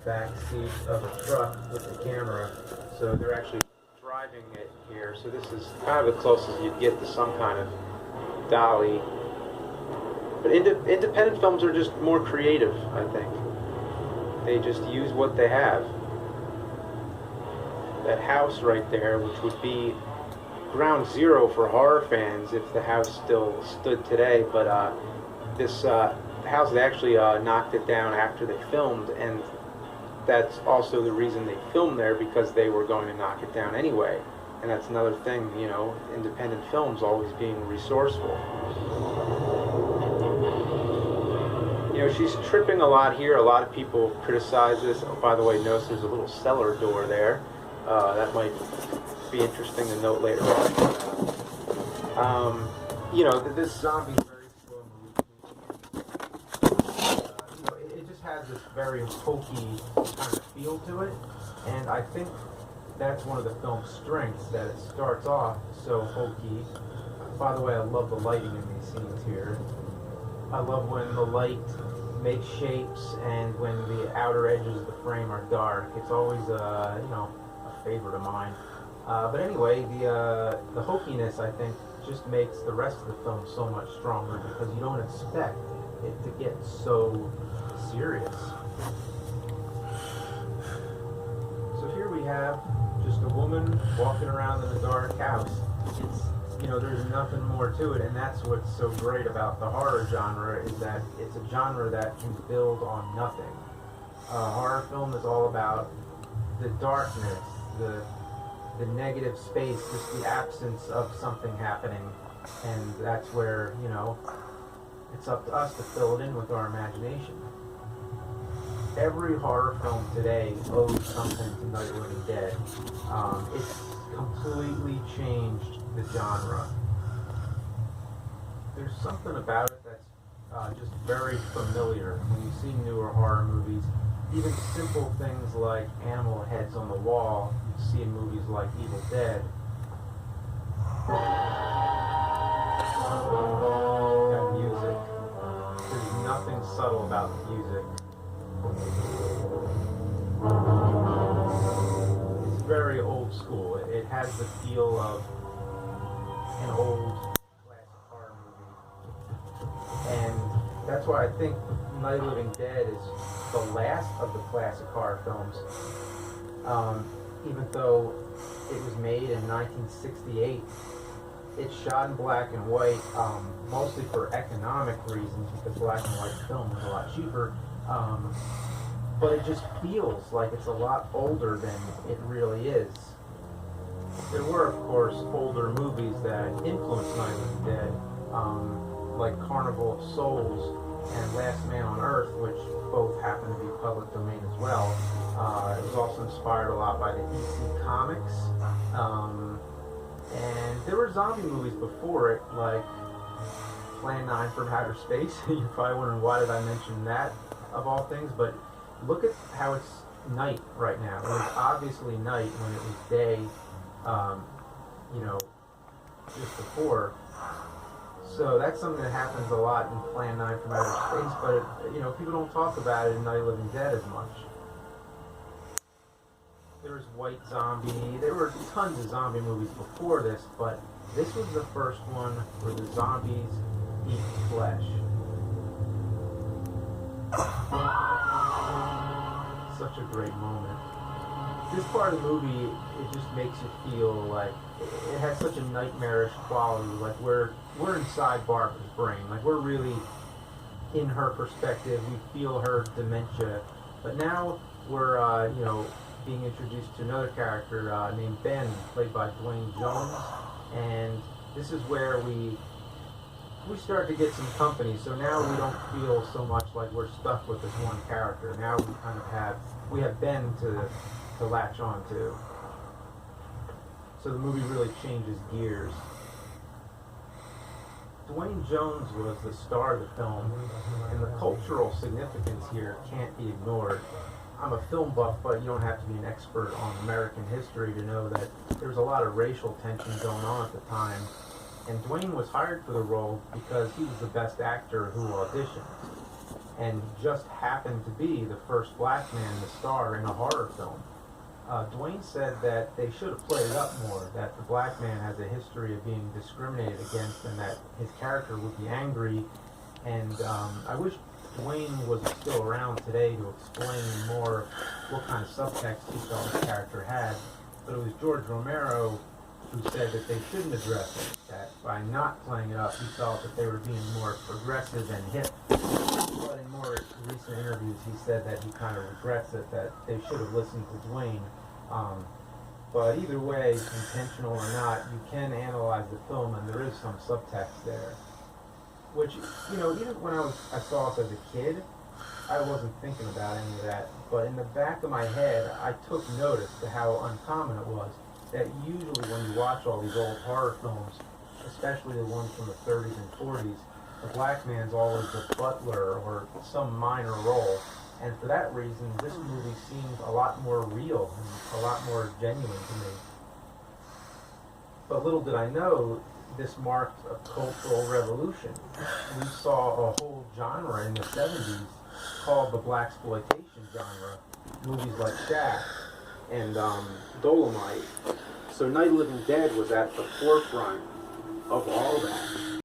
back seat of a truck with the camera, so they're actually driving it here. So this is kind of the closest you'd get to some kind of dolly. But independent films are just more creative, I think. They just use what they have. That house right there, which would be ground zero for horror fans if the house still stood today, but this house, they actually knocked it down after they filmed, and that's also the reason they filmed there, because they were going to knock it down anyway. And that's another thing, you know, independent films always being resourceful. You know, she's tripping a lot here. A lot of people criticize this. Oh, by the way, notice there's a little cellar door there. That might be interesting to note later on. You know, this zombie is very slow moving. You know, it just has this very hokey kind of feel to it, and I think that's one of the film's strengths, that it starts off so hokey. By the way, I love the lighting in these scenes here. I love when the light makes shapes and when the outer edges of the frame are dark. It's always, you know, a favorite of mine. But anyway, the hokiness, I think, just makes the rest of the film so much stronger, because you don't expect it to get so serious. So here we have just a woman walking around in a dark house. It's, you know, there's nothing more to it, and that's what's so great about the horror genre, is that it's a genre that can build on nothing. Horror film is all about the darkness, the negative space, just the absence of something happening, and that's where, you know, it's up to us to fill it in with our imagination. Every horror film today owes something to Night of the Living Dead. It's completely changed the genre. There's something about it that's just very familiar when you see newer horror movies. Even simple things like animal heads on the wall, you see in movies like Evil Dead. That music. There's nothing subtle about the music. It's very old school. It has the feel of an old classic horror movie. And that's why I think Night of the Living Dead is the last of the classic horror films. Even though it was made in 1968, it's shot in black and white, mostly for economic reasons, because black and white film is a lot cheaper. But it just feels like it's a lot older than it really is. There were, of course, older movies that influenced Night of the Living Dead, like Carnival of Souls and Last Man on Earth, which both happen to be public domain as well. It was also inspired a lot by the EC Comics. And there were zombie movies before it, like Plan 9 from Outer Space. You're probably wondering, why did I mention that, of all things? But look at how it's night right now. It was obviously night when it was day, you know, just before. So that's something that happens a lot in Plan 9 from Outer Space, but, you know, people don't talk about it in Night of the Living Dead as much. There was White Zombie. There were tons of zombie movies before this, but this was the first one where the zombies eat flesh. Such a great moment. This part of the movie, it just makes you feel like it has such a nightmarish quality. Like we're inside Barbara's brain. Like we're really in her perspective. We feel her dementia. But now we're, you know, being introduced to another character named Ben, played by Dwayne Jones, and this is where we start to get some company. So now we don't feel so much like we're stuck with this one character. Now we kind of have Ben to latch on to. So the movie really changes gears. Dwayne Jones was the star of the film, and the cultural significance here can't be ignored. I'm a film buff, but you don't have to be an expert on American history to know that there was a lot of racial tension going on at the time. And Dwayne was hired for the role because he was the best actor who auditioned. and he just happened to be the first black man to star in a horror film. Dwayne said that they should have played it up more, that the black man has a history of being discriminated against and that his character would be angry. And I wish Dwayne was still around today to explain more what kind of subtext he felt his character had. But it was George Romero who said that they shouldn't address it, that by not playing it up, he felt that they were being more progressive and hip. But in more recent interviews, he said that he kind of regrets it, that they should have listened to Dwayne. But either way, intentional or not, you can analyze the film, and there is some subtext there. Which, even when I saw it as a kid, I wasn't thinking about any of that. But in the back of my head, I took notice to how uncommon it was that usually when you watch all these old horror films, especially the ones from the 30s and 40s, the black man's always the butler or some minor role. And for that reason, this movie seemed a lot more real and a lot more genuine to me. But little did I know, this marked a cultural revolution. We saw a whole genre in the 70s called the blaxploitation genre. Movies like Shaft and Dolomite. So Night of the Living Dead was at the forefront of all that.